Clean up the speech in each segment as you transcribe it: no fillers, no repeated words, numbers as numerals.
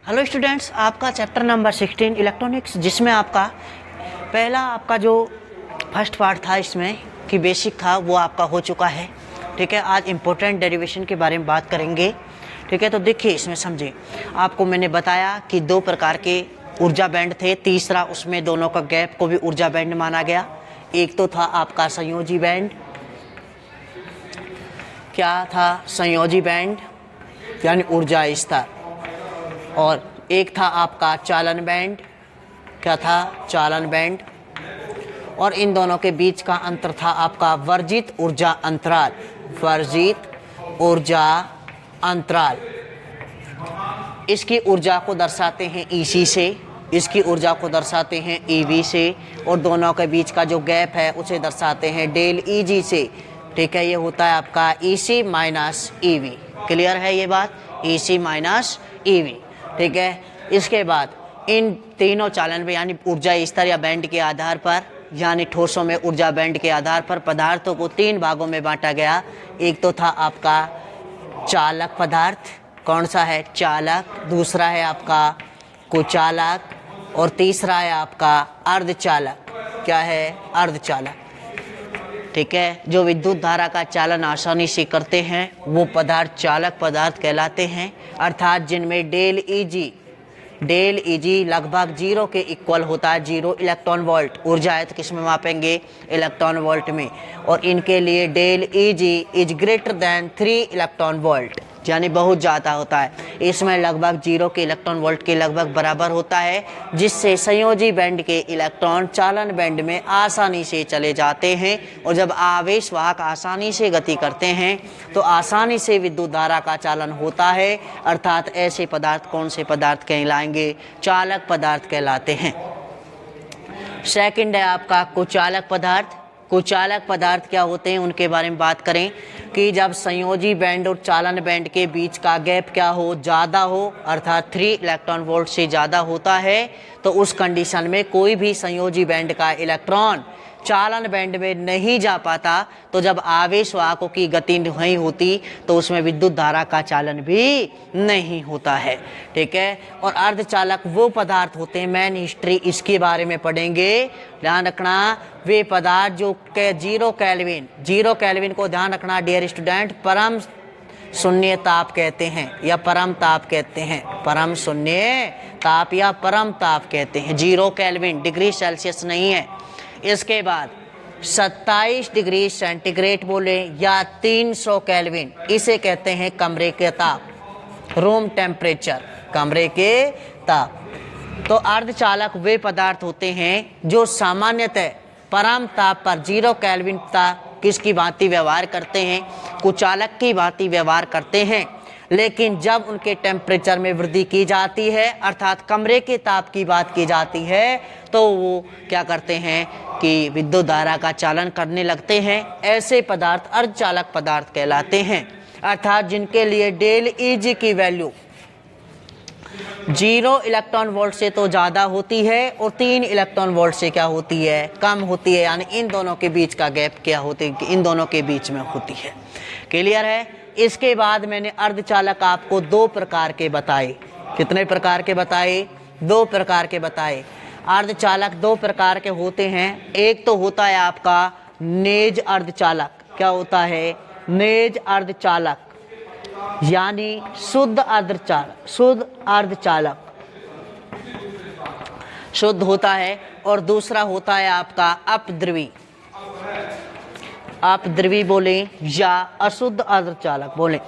Hello students, आपका chapter number 16 electronics, जिसमें आपका पहला आपका जो फर्स्ट पार्ट था इसमें कि बेसिक था वो आपका हो चुका है। ठीक है, आज इम्पोर्टेंट डेरिवेशन के बारे में बात करेंगे। ठीक है, तो देखिए इसमें समझिए, आपको मैंने बताया कि दो प्रकार के ऊर्जा बैंड थे, तीसरा उसमें दोनों का गैप को भी ऊर्जा बैंड माना गया। एक तो था आपका संयोजी बैंड, क्या था संयोजी बैंड यानी ऊर्जा स्तर, और एक था आपका चालन बैंड, क्या था चालन बैंड, और इन दोनों के बीच का अंतर था आपका वर्जित ऊर्जा अंतराल, वर्जित ऊर्जा अंतराल। इसकी ऊर्जा को दर्शाते हैं ईसी से, इसकी ऊर्जा को दर्शाते हैं ईवी से, और दोनों के बीच का जो गैप है उसे दर्शाते हैं डेल ईजी से। ठीक है, ये होता है आपका ईसी माइनस ईवी। क्लियर है ये बात, ईसी माइनस ईवी। ठीक है, इसके बाद इन तीनों चालन पे यानी ऊर्जा स्तर या बैंड के आधार पर, यानी ठोसों में ऊर्जा बैंड के आधार पर पदार्थों को तीन भागों में बांटा गया। एक तो था आपका चालक पदार्थ, कौन सा है चालक, दूसरा है आपका कुचालक, और तीसरा है आपका अर्धचालक, क्या है अर्धचालक। ठीक है, जो विद्युत धारा का चालन आसानी से करते हैं वो पदार्थ चालक पदार्थ कहलाते हैं, अर्थात जिनमें डेल ईजी लगभग 0 के इक्वल होता है, 0 इलेक्ट्रॉन वोल्ट। ऊर्जा है तो किस में मापेंगे, इलेक्ट्रॉन वोल्ट में, और इनके लिए del Eg is greater than 3 electron volt, यानी बहुत ज़्यादा होता है। इसमें लगभग 0 के इलेक्ट्रॉन वोल्ट के लगभग बराबर होता है, जिससे संयोजी बैंड के इलेक्ट्रॉन चालन बैंड में आसानी से चले जाते हैं, और जब आवेश वाहक आसानी से गति करते हैं तो आसानी से विद्युत धारा का चालन होता है, अर्थात ऐसे पदार्थ कौन से पदार्थ कहलाएंगे, चालक पदार्थ कहलाते हैं। सेकंड है आपका कुचालक पदार्थ। कुचालक पदार्थ क्या होते हैं उनके बारे में बात करें कि जब संयोजी बैंड और चालन बैंड के बीच का गैप क्या हो, ज़्यादा हो, अर्थात 3 इलेक्ट्रॉन वोल्ट से ज़्यादा होता है, तो उस कंडीशन में कोई भी संयोजी बैंड का इलेक्ट्रॉन चालन बैंड में नहीं जा पाता, तो जब आवेश वाहकों की गति नहीं होती तो उसमें विद्युत धारा का चालन भी नहीं होता है। ठीक है, और अर्धचालक वो पदार्थ होते हैं, मैन हिस्ट्री इसके बारे में पढ़ेंगे, ध्यान रखना, वे पदार्थ जो के 0 केल्विन को ध्यान रखना डियर स्टूडेंट, परम शून्य ताप कहते हैं या परम ताप कहते हैं, परम शून्य ताप या परम ताप कहते हैं। 0 केल्विन डिग्री सेल्सियस नहीं है। इसके बाद 27 डिग्री सेंटीग्रेड बोले या 300 केल्विन, इसे कहते हैं कमरे के ताप, रूम टेम्परेचर, कमरे के ताप। तो अर्धचालक वे पदार्थ होते हैं जो सामान्यतः परम ताप पर 0 केल्विन तक किसकी भांति व्यवहार करते हैं, कुचालक की भांति व्यवहार करते हैं, लेकिन जब उनके टेम्परेचर में वृद्धि की जाती है, अर्थात कमरे के ताप की बात की जाती है, तो वो क्या करते हैं कि विद्युत धारा का चालन करने लगते हैं। ऐसे पदार्थ अर्धचालक पदार्थ कहलाते हैं, अर्थात जिनके लिए डेल ईजी की वैल्यू 0 इलेक्ट्रॉन वोल्ट से तो ज़्यादा होती है और 3 इलेक्ट्रॉन वोल्ट से क्या होती है, कम होती है, यानी इन दोनों के बीच का गैप क्या होती है, इन दोनों के बीच में होती है। क्लियर है। इसके बाद मैंने अर्धचालक आपको 2 प्रकार के बताए। कितने प्रकार के बताए, 2 प्रकार के बताए। अर्धचालक 2 प्रकार के होते हैं। एक तो होता है आपका नेज अर्धचालक, क्या होता है नेज अर्धचालक, यानी शुद्ध अर्धचालक, शुद्ध होता है, और दूसरा होता है आपका अपद्रवी बोले या अशुद्ध अर्धचालक बोले।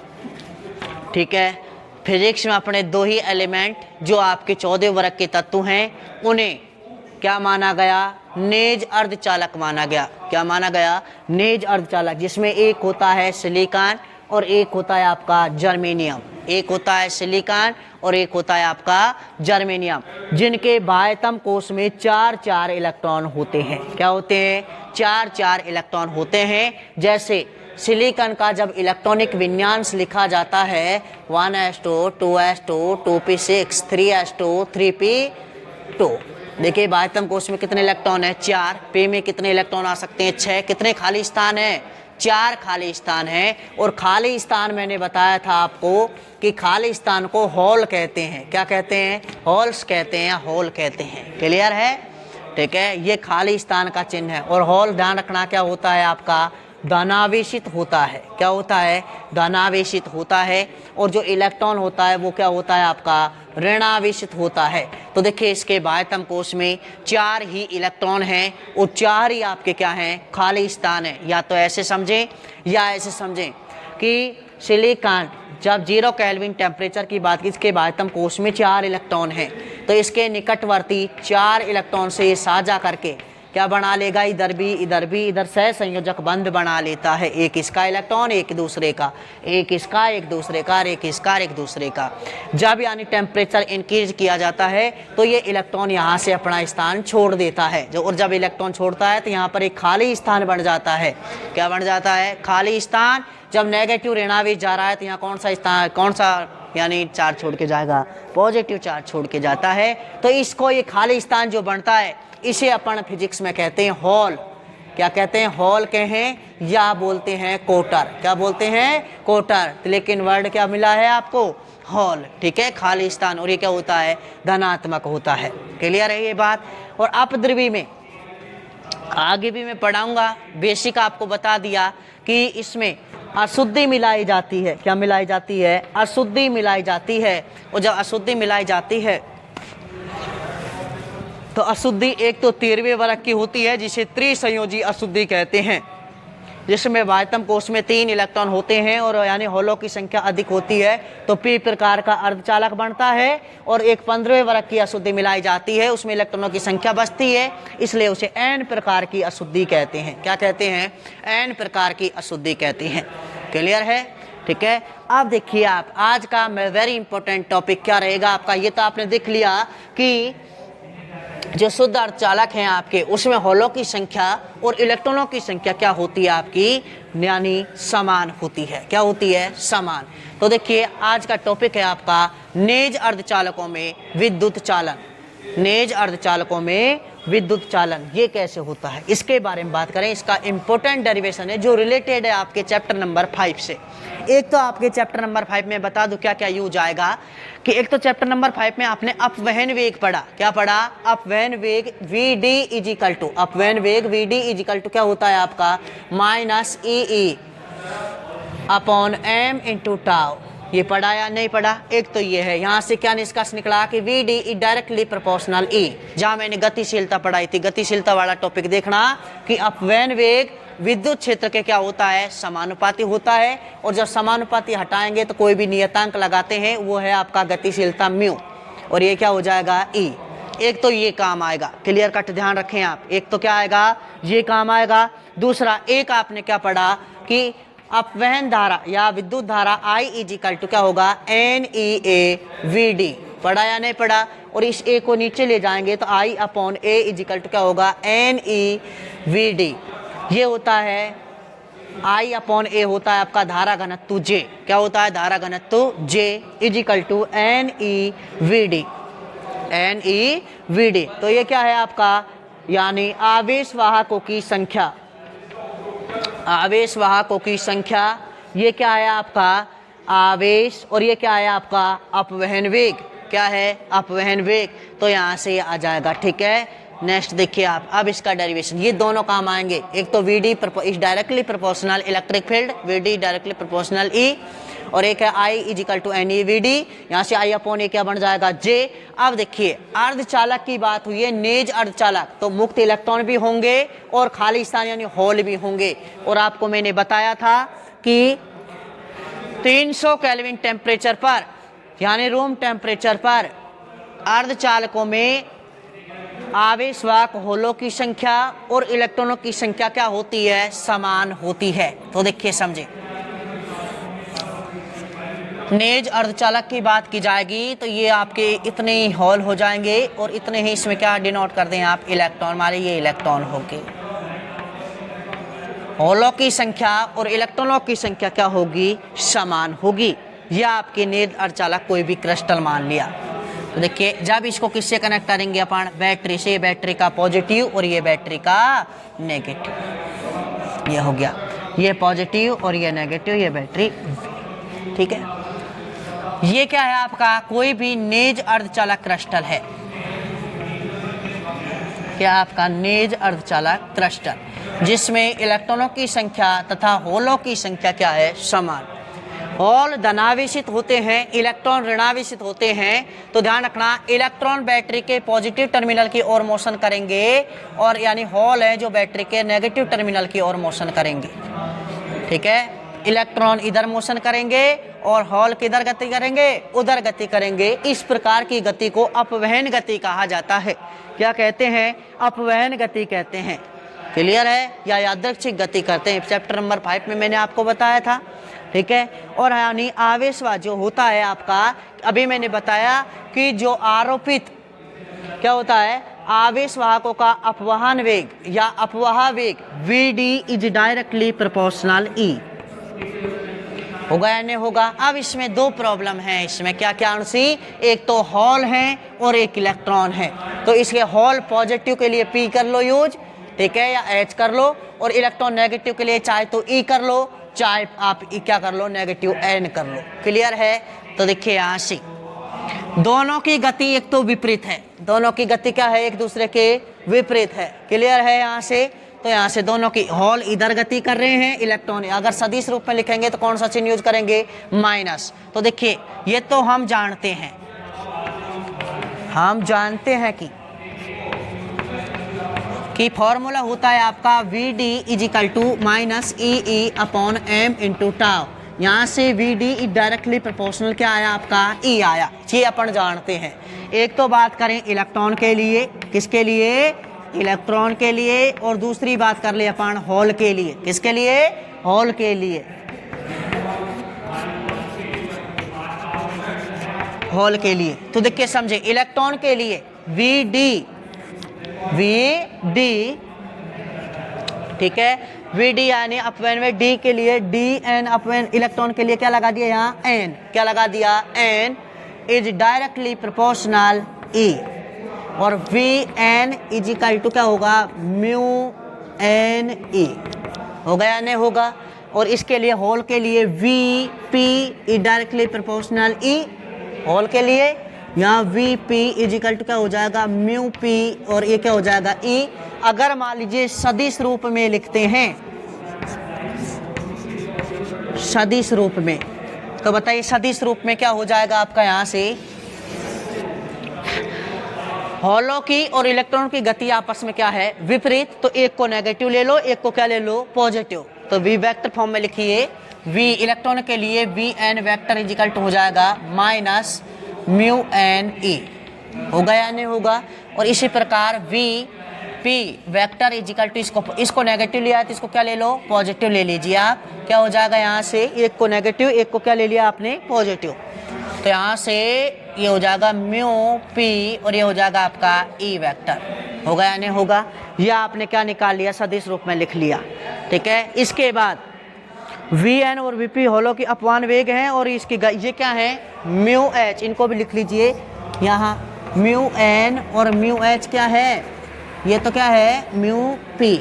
ठीक है, फिजिक्स में अपने 2 ही एलिमेंट जो आपके 14 वर्ग के तत्व हैं उन्हें क्या माना गया, नेज अर्धचालक माना गया। क्या माना गया, नेज अर्धचालक, जिसमें एक होता है सिलिकॉन और एक होता है आपका जर्मेनियम, एक होता है सिलिकॉन और एक होता है आपका जर्मेनियम, जिनके बाह्यतम कोश में 4-4 इलेक्ट्रॉन होते हैं। क्या होते हैं, 4-4 इलेक्ट्रॉन होते हैं। जैसे सिलिकॉन का जब इलेक्ट्रॉनिक विन्यास लिखा जाता है 1s2 2s2 2p6 3s2 3p2, देखिए बाह्यतम कोश में कितने इलेक्ट्रॉन है, 4, पे में कितने इलेक्ट्रॉन आ सकते हैं, 6, कितने खाली स्थान है, 4 खाली स्थान हैं। और खाली स्थान मैंने बताया था आपको कि खाली स्थान को हॉल कहते हैं। क्या कहते हैं? हॉल्स कहते हैं, हॉल कहते हैं। क्लियर है? ठीक है, ये खाली स्थान का चिन्ह है। और हॉल ध्यान रखना क्या होता है आपका? धनावेशित होता है। क्या होता है? धनावेशित होता है। और जो इलेक्ट्रॉन होता है वो क्या होता है आपका? ऋणावेशित होता है। तो देखिए इसके बाह्यतम कोश में 4 ही इलेक्ट्रॉन हैं और 4 ही आपके क्या हैं? खाली स्थान है। या तो ऐसे समझें या ऐसे समझें कि सिलिकॉन जब 0 केल्विन टेम्परेचर की बात की, इसके बाह्यतम कोश में 4 इलेक्ट्रॉन हैं, तो इसके निकटवर्ती 4 इलेक्ट्रॉन से ये साझा करके क्या बना लेगा? इधर भी इधर सहसंयोजक बंध बना लेता है। एक इसका इलेक्ट्रॉन, एक दूसरे का, एक इसका, एक दूसरे का, एक इसका, एक दूसरे का। जब यानी टेम्परेचर इंक्रीज किया जाता है तो ये इलेक्ट्रॉन यहाँ से अपना स्थान छोड़ देता है। और जब इलेक्ट्रॉन छोड़ता है तो यहाँ पर एक खाली स्थान बन जाता है। क्या बन जाता है? खाली स्थान। जब नेगेटिव ऋणावेश जा रहा है तो यहाँ कौन सा स्थान, कौन सा यानी चार्ज छोड़ के जाएगा? पॉजिटिव चार्ज छोड़ के जाता है। तो इसको ये खाली स्थान जो बनता है इसे अपन फिजिक्स में कहते हैं हॉल। क्या कहते हैं? हॉल कहें या बोलते हैं कोटर। क्या बोलते हैं? कोटर। लेकिन वर्ड क्या मिला है आपको? हॉल। ठीक है, खाली स्थान। और ये क्या होता है? धनात्मक होता है। क्लियर है ये बात? और अपद्रव्य में आगे भी मैं पढ़ाऊंगा। बेसिक आपको बता दिया कि इसमें अशुद्धि मिलाई जाती है। क्या मिलाई जाती है? अशुद्धि मिलाई जाती है। और जब अशुद्धि मिलाई जाती है तो अशुद्धि एक तो 13वें वर्ग की होती है जिसे त्रिसंयोजी अशुद्धि कहते हैं, जिसमें बाह्यतम कोश में 3 इलेक्ट्रॉन होते हैं और यानी होलों की संख्या अधिक होती है तो पी प्रकार का अर्धचालक बनता है। और एक 15वें वर्ग की अशुद्धि मिलाई जाती है, उसमें इलेक्ट्रॉनों की संख्या बचती है, इसलिए उसे एन प्रकार की अशुद्धि कहते हैं। क्या कहते हैं? एन प्रकार की अशुद्धि कहते हैं। क्लियर है? ठीक है, अब देखिए आप आज का वेरी इंपॉर्टेंट टॉपिक क्या रहेगा आपका? ये तो आपने देख लिया कि जो शुद्ध अर्धचालक हैं आपके उसमें होलों की संख्या और इलेक्ट्रॉनों की संख्या क्या होती है आपकी? यानी समान होती है। क्या होती है? समान। तो देखिए आज का टॉपिक है आपका नेज अर्धचालकों में विद्युत चालन। नेज अर्धचालकों में विद्युत चालन ये कैसे होता है इसके बारे में बात करें। इसका इंपॉर्टेंट डेरिवेशन है जो रिलेटेड है आपके चैप्टर नंबर 5 से। एक तो आपके चैप्टर नंबर 5 में बता दूं क्या क्या यूज आएगा कि एक तो चैप्टर नंबर 5 में आपने अपवहन वेग पढ़ा। क्या पढ़ा? अपवहन वेग Vd इजिकल टू, अपवहन वेग Vd इजिकल टू क्या होता है आपका? Minus e upon m into tau. ये पढ़ा या नहीं पढ़ा? एक तो ये है। यहाँ से क्या निष्कर्ष निकला कि Vd is directly proportional E। जहाँ मैंने गतिशीलता पढ़ाई थी, गतिशीलता वाला टॉपिक देखना कि अपवहन वेग विद्युत क्षेत्र के क्या होता है? समानुपाती होता है। और जब समानुपाती हटाएंगे तो कोई भी नियतांक लगाते हैं, वो है आपका गतिशीलता म्यू, और ये क्या हो जाएगा? E। एक तो ये काम आएगा। क्लियर कट ध्यान रखें आप। एक तो क्या आएगा? ये काम आएगा। दूसरा एक आपने क्या पढ़ा कि अपवहन धारा या विद्युत धारा I इजिकल टू क्या होगा? NEA VD। पढ़ा या नहीं पढ़ा? और इस A को नीचे ले जाएंगे तो I upon A equal to क्या होगा? NEVD। ये होता है I अपॉन A होता है आपका धारा घनत्व J। क्या होता है? धारा घनत्व J equal to NEVD। NEVD। तो ये क्या है आपका? यानी आवेश वाहकों की संख्या। आवेश वाहकों की संख्या ये क्या है आपका? आवेश। और ये क्या है आपका? अपवहन वेग। क्या है? अपवहन वेग। तो यहाँ से ये आ जाएगा। ठीक है, नेक्स्ट देखिए आप। अब इसका डेरिवेशन ये दोनों काम आएंगे। एक तो Vd is directly proportional electric field, Vd directly proportional E। और एक है I इजिकल टू NEVD। यहाँ से I अपॉन A क्या बन जाएगा? J। अब देखिए अर्धचालक की बात हुई है, नेज अर्धचालक, तो मुक्त इलेक्ट्रॉन भी होंगे और खाली स्थान यानी होल भी होंगे। और आपको मैंने बताया था कि 300 केल्विन टेम्परेचर पर यानी रूम टेम्परेचर पर अर्धचालकों में आवेशवाहक होलों की संख्या और इलेक्ट्रॉनों की संख्या क्या होती है? समान होती है। तो देखिए समझे, नेज अर्धचालक की बात की जाएगी तो ये आपके इतने ही होल हो जाएंगे और इतने ही इसमें क्या डिनोट कर दें आप? इलेक्ट्रॉन। हमारे ये इलेक्ट्रॉन होंगे। होलों की संख्या और इलेक्ट्रॉनों की संख्या क्या होगी? समान होगी। यह आपके नेज अर्धचालक कोई भी क्रिस्टल मान लिया। तो देखिए जब इसको किससे कनेक्ट करेंगे अपन? बैटरी से। बैटरी का पॉजिटिव और ये बैटरी का नेगेटिव। ये हो गया। ये पॉजिटिव और ये नेगेटिव, ये बैटरी, ठीक है। ये क्या है आपका, कोई भी नेज अर्धचालक क्रिस्टल है, क्या आपका नेज अर्धचालक क्रिस्टल, जिसमें इलेक्ट्रॉनों की संख्या तथा होलों की संख्या क्या है, समान। होल धनावेशित होते हैं, इलेक्ट्रॉन ऋणावेशित होते हैं, तो ध्यान रखना इलेक्ट्रॉन बैटरी के पॉजिटिव टर्मिनल की ओर मोशन करेंगे और यानी होल है जो बैटरी के नेगेटिव टर्मिनल की ओर मोशन करेंगे, ठीक है। इलेक्ट्रॉन इधर मोशन करेंगे और होल किधर गति करेंगे, उधर गति करेंगे। इस प्रकार की गति को अपवहन गति कहा जाता है। क्या कहते हैं, अपवहन गति कहते हैं। क्लियर है, या यादृच्छिक गति करते हैं, चैप्टर नंबर 5 में मैंने आपको बताया था, ठीक है। और यानी आवेशवाह जो होता है आपका, अभी मैंने बताया कि जो आरोपित क्या होता है, आवेश वाहकों का अपवहन वेग या अपवाह वेग Vd is directly proportional E, होगा या नहीं होगा। अब इसमें दो प्रॉब्लम है, इसमें क्या क्या अंशी, एक तो होल है और एक इलेक्ट्रॉन है। तो इसके होल पॉजिटिव के लिए P कर लो यूज, ठीक है, या H कर लो, और इलेक्ट्रॉन नेगेटिव के लिए चाहे तो E कर लो, चाहे आप E क्या कर लो, नेगेटिव N कर लो। क्लियर है। तो देखिए यहाँ से दोनों की गति एक तो विपरीत है, दोनों की गति क्या है, एक दूसरे के विपरीत है। क्लियर है यहाँ से। तो यहाँ से दोनों की, होल इधर गति कर रहे हैं, इलेक्ट्रॉन, अगर सदिश रूप में लिखेंगे तो कौन सा चिन्ह यूज करेंगे, माइनस। तो देखिए ये तो हम जानते हैं, हम जानते हैं कि फॉर्मूला होता है आपका Vd is equal to minus e upon m into tau. यहाँ से Vd डायरेक्टली प्रोपोर्शनल क्या आया आपका, E आया, ये अपन जानते हैं। एक तो बात करें इलेक्ट्रॉन के लिए, किसके लिए, इलेक्ट्रॉन के लिए, और दूसरी बात कर ले अपन होल के लिए, किसके लिए, होल के लिए, होल के लिए। तो देखिए समझे, इलेक्ट्रॉन के लिए Vd, ठीक है, Vd यानी अपव्यय में D के लिए Dn अपव्यय, इलेक्ट्रॉन के लिए क्या लगा दिया यहाँ N, क्या लगा दिया N is directly proportional E, और Vn इज इक्वल टू क्या होगा, म्यू एन E, हो गया नहीं होगा। और इसके लिए होल के लिए Vp is directly proportional E, hole के लिए यहाँ Vp इज इक्वल टू क्या हो जाएगा, म्यू P, और ये क्या हो जाएगा E। अगर मान लीजिए सदिश रूप में लिखते हैं, सदिश रूप में, तो बताइए सदिश रूप में क्या हो जाएगा आपका, यहाँ से होलों की और इलेक्ट्रॉन की गति आपस में क्या है, विपरीत। तो एक को नेगेटिव ले लो, एक को क्या ले लो, पॉजिटिव। तो V वेक्टर फॉर्म में लिखिए, V इलेक्ट्रॉन के लिए Vn vector is equal to हो जाएगा माइनस म्यू एन E, होगा या नहीं होगा। और इसी प्रकार Vp vector is equal to, इसको नेगेटिव लिया है तो इसको क्या ले लो, पॉजिटिव ले लीजिए आप। क्या हो जाएगा यहाँ से, एक को नेगेटिव, एक को क्या ले लिया आपने, पॉजिटिव। तो यहाँ से ये हो जाएगा म्यू P, और ये हो जाएगा आपका E वेक्टर, होगा या नहीं होगा। यह आपने क्या निकाल लिया, सदिश रूप में लिख लिया, ठीक है। इसके बाद Vn और Vp होलों की अपवहन वेग हैं, और इसकी ये क्या है, म्यू H, इनको भी लिख लीजिए यहाँ, म्यू N और म्यू H क्या है, ये तो क्या है, म्यू P,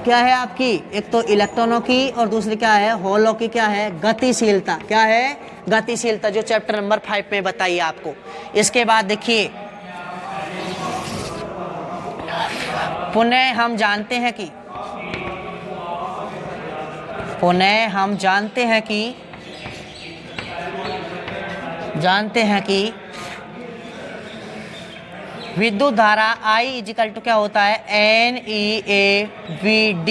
क्या है आपकी, एक तो इलेक्ट्रॉनों की और दूसरी क्या है, होलों की क्या है, गतिशीलता, क्या है, गतिशीलता, जो चैप्टर नंबर 5 में बताइए आपको। इसके बाद देखिए पुनः हम जानते हैं कि विद्युत धारा I इजिकल टू क्या होता है, NeAVD,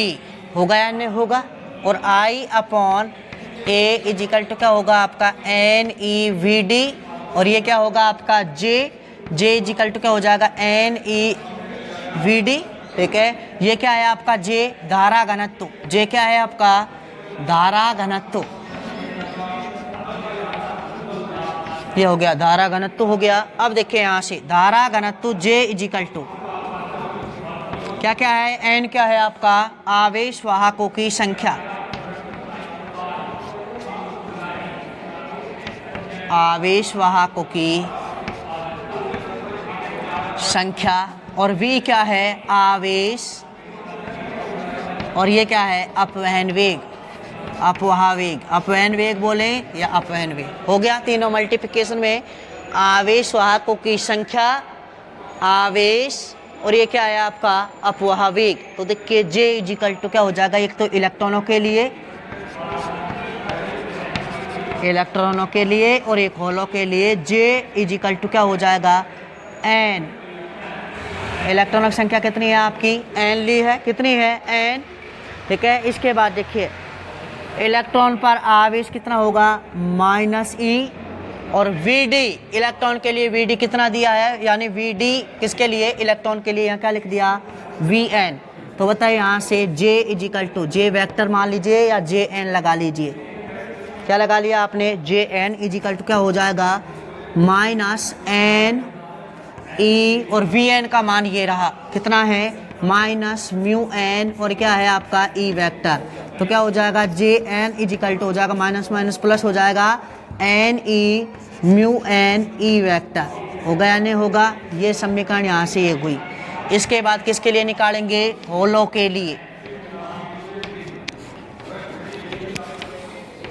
होगा या नहीं होगा। और I upon A equal to क्या होगा आपका, NeVD, और ये क्या होगा आपका J इजिकल टू क्या हो जाएगा, NeVD, ठीक है। ये क्या है आपका J, धारा घनत्व, J क्या है आपका, धारा घनत्व, ये हो गया धारा घनत्व हो गया। अब देखिए यहाँ से धारा घनत्व J इजिकल टू क्या क्या है, N क्या है आपका, आवेश वाहकों की संख्या, आवेश वाहकों की संख्या, और V क्या है, आवेश, और ये क्या है, अपवहन वेग, अपवाह वेग, अपवहन वेग बोले या अपवहन वेग। हो गया तीनों मल्टीप्लिकेशन में आवेश वाहकों की संख्या, आवेश, और ये क्या है आपका अपवाह वेग। तो देखिए J इजिकल टू क्या हो जाएगा, एक तो इलेक्ट्रॉनों के लिए और एक होलों के लिए J इजिकल टू क्या हो जाएगा N। इलेक्ट्रॉनों की संख्या कितनी है आपकी, N ली है, कितनी है N, ठीक है। इसके बाद देखिए इलेक्ट्रॉन पर आवेश कितना होगा -e, और Vd इलेक्ट्रॉन के लिए Vd कितना दिया है, यानी Vd किसके लिए, इलेक्ट्रॉन के लिए, यहाँ क्या लिख दिया Vn। तो बताइए यहाँ से J equal to, J vector मान लीजिए या Jn लगा लीजिए, क्या लगा लिया आपने Jn इजिकल टू क्या हो जाएगा -n e, और Vn का मान ये रहा कितना है -μn, और क्या है आपका E वेक्टर। तो क्या हो जाएगा Jn इजिकल टू हो जाएगा माइनस माइनस प्लस हो जाएगा Ne μn E वेक्टर। होगा या नहीं होगा, ये समीकरण यहाँ से ये हुई। इसके बाद किसके लिए निकालेंगे, होलो के लिए,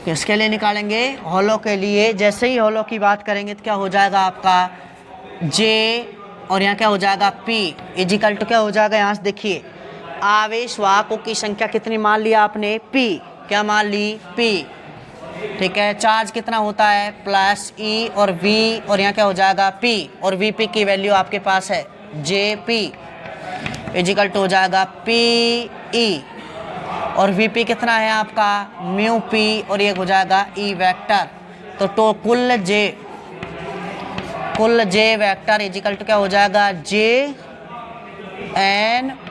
किसके लिए निकालेंगे, होलो के लिए। जैसे ही होलो की बात करेंगे तो क्या हो जाएगा आपका J, और यहाँ क्या हो जाएगा P इजिकल टू क्या हो जाएगा, यहाँ से देखिए आवेश वाहकों की संख्या कितनी मान लिया आपने P, क्या मान ली P, ठीक है। चार्ज कितना होता है +E और V, और यहाँ क्या हो जाएगा P, और Vp की वैल्यू आपके पास है Jp इजिकल टू हो जाएगा PE, और Vp कितना है आपका μP, और ये हो जाएगा E वेक्टर। तो कुल J वेक्टर इजिकल टू क्या हो जाएगा Jn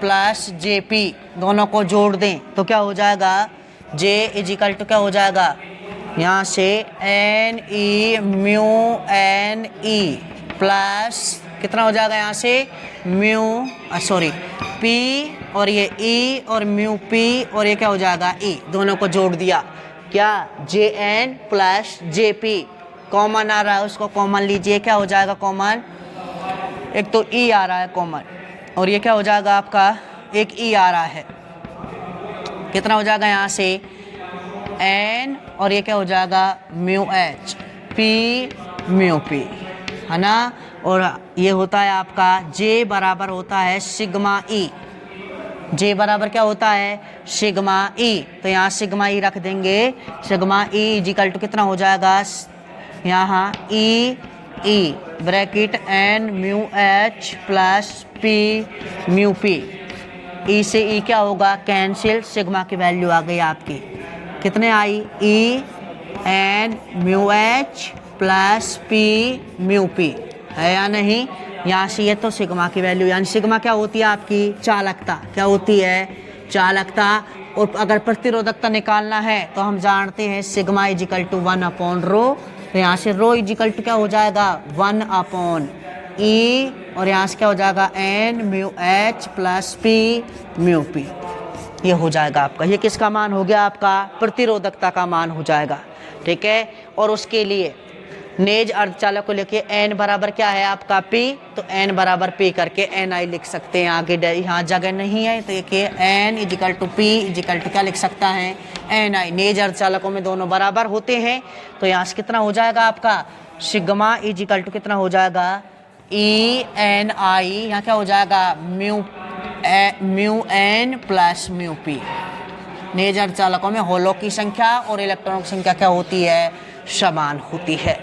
+ Jp, दोनों को जोड़ दें तो क्या हो जाएगा J इजिकल टू क्या हो जाएगा, यहाँ से Ne μne प्लस कितना हो जाएगा यहाँ से P, और ये E और μP, और ये क्या हो जाएगा E, दोनों को जोड़ दिया, क्या Jn + Jp। कॉमन आ रहा है उसको कॉमन लीजिए, क्या हो जाएगा कॉमन, एक तो E आ रहा है कॉमन, और ये क्या हो जाएगा आपका एक E आ रहा है, कितना हो जाएगा यहाँ से N, और ये क्या हो जाएगा μH P μP, है ना। और ये होता है आपका J बराबर होता है सिग्मा E, J बराबर क्या होता है सिग्मा E। तो यहाँ सिग्मा E रख देंगे, सिग्मा E इजिकल टू कितना हो जाएगा यहाँ E bracket N μH + P μP, E से E क्या होगा कैंसिल, सिग्मा की वैल्यू आ गई आपकी, कितने आई E N μH + P μP, है या नहीं। यहाँ से ये तो सिग्मा की वैल्यू, यानी सिग्मा क्या होती है आपकी चालकता, क्या होती है चालकता। और अगर प्रतिरोधकता निकालना है तो हम जानते हैं सिग्मा इजिकल टू 1/ρ, तो यहाँ से ρ इजिकल टू क्या हो जाएगा 1/E, और यहाँ से क्या हो जाएगा N μH + P μP, ये हो जाएगा आपका, ये किसका मान हो गया आपका प्रतिरोधकता का मान हो जाएगा, ठीक है। और उसके लिए नेज अर्धचालक को लेके N बराबर क्या है आपका P, तो N बराबर P करके Ni लिख सकते हैं, आगे यहाँ जगह नहीं है तो देखिए N equal to P equal to क्या लिख सकता है Ni। नेज अर्धचालकों में दोनों बराबर होते हैं, तो यहाँ से कितना हो जाएगा आपका सिग्मा इजिकल टू कितना हो जाएगा ENi, यहाँ क्या हो जाएगा μN + μP। नेज अर्धचालकों में होलों की संख्या और इलेक्ट्रॉनों की संख्या क्या होती है समान होती है,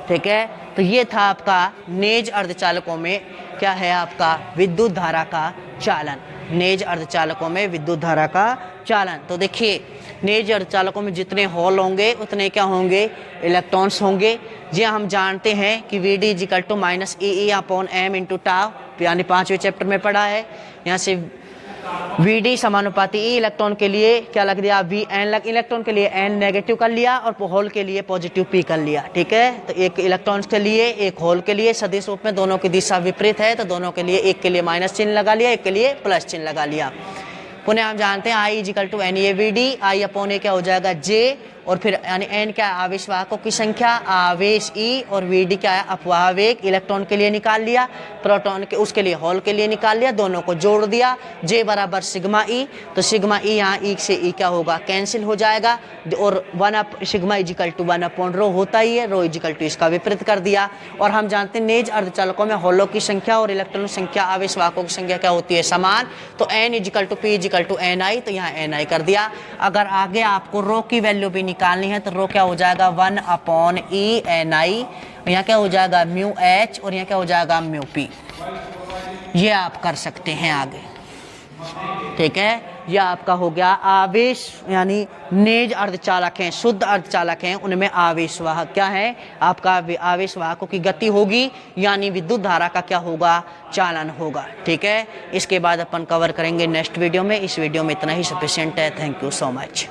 ठीक है। तो ये था आपका नेज अर्धचालकों में क्या है आपका विद्युत धारा का चालन, नेज अर्धचालकों में विद्युत धारा का चालन। तो देखिए नेज अर्धचालकों में जितने होल होंगे उतने क्या होंगे इलेक्ट्रॉन्स होंगे। जी हम जानते हैं कि Vd इजिकल टू -EE/m × τ, यानी 5वें चैप्टर में पढ़ा है। यहाँ से Vd समानुपाती E इलेक्ट्रॉन के लिए क्या लग दिया Vn, इलेक्ट्रॉन के लिए N नेगेटिव कर लिया और होल के लिए पॉजिटिव P कर लिया, ठीक है। तो एक इलेक्ट्रॉन के लिए एक होल के लिए सदिश रूप में दोनों की दिशा विपरीत है, तो दोनों के लिए एक के लिए माइनस चिन्ह लगा लिया, एक के लिए प्लस चिन्ह लगा लिया। पुनः हम जानते हैं I is equal to NaVd, I/A क्या हो जाएगा J, और फिर यानी n क्या है, आवेश वाहकों की संख्या, आवेश E, और Vd क्या है, अपवाह वेग। इलेक्ट्रॉन के लिए निकाल लिया, प्रोटॉन के उसके लिए होल के लिए निकाल लिया, दोनों को जोड़ दिया। J बराबर सिग्मा E, तो सिग्मा E यहाँ E से E क्या होगा, कैंसिल हो जाएगा, और सिग्मा इजिकल टू 1/ρ होता ही है, ρ इजिकल टू इसका विपरीत कर दिया। और हम जानते हैं नेज अर्धचालकों में होलों की संख्या और इलेक्ट्रॉन की संख्या, आवेश वाहकों की संख्या क्या होती है, समान। तो n equal to P equal to Ni, तो यहाँ Ni कर दिया। अगर आगे आपको रो की वैल्यू भी निकालनी है तो रो क्या हो जाएगा, 1/E Ni, यहाँ क्या हो जाएगा म्यू H, और यहाँ क्या हो जाएगा म्यू P। ये आप कर सकते हैं आगे, ठीक है। यह आपका हो गया आवेश, यानी नेज अर्धचालक हैं, शुद्ध अर्धचालक हैं, उनमें आवेश वाहक क्या है, आपका आवेश वाहकों की गति होगी, यानी विद्युत धारा का क्या होगा, चालन होगा, ठीक है। इसके बाद अपन कवर करेंगे नेक्स्ट वीडियो में। इस वीडियो में इतना ही सफिशिएंट है। Thank you so much.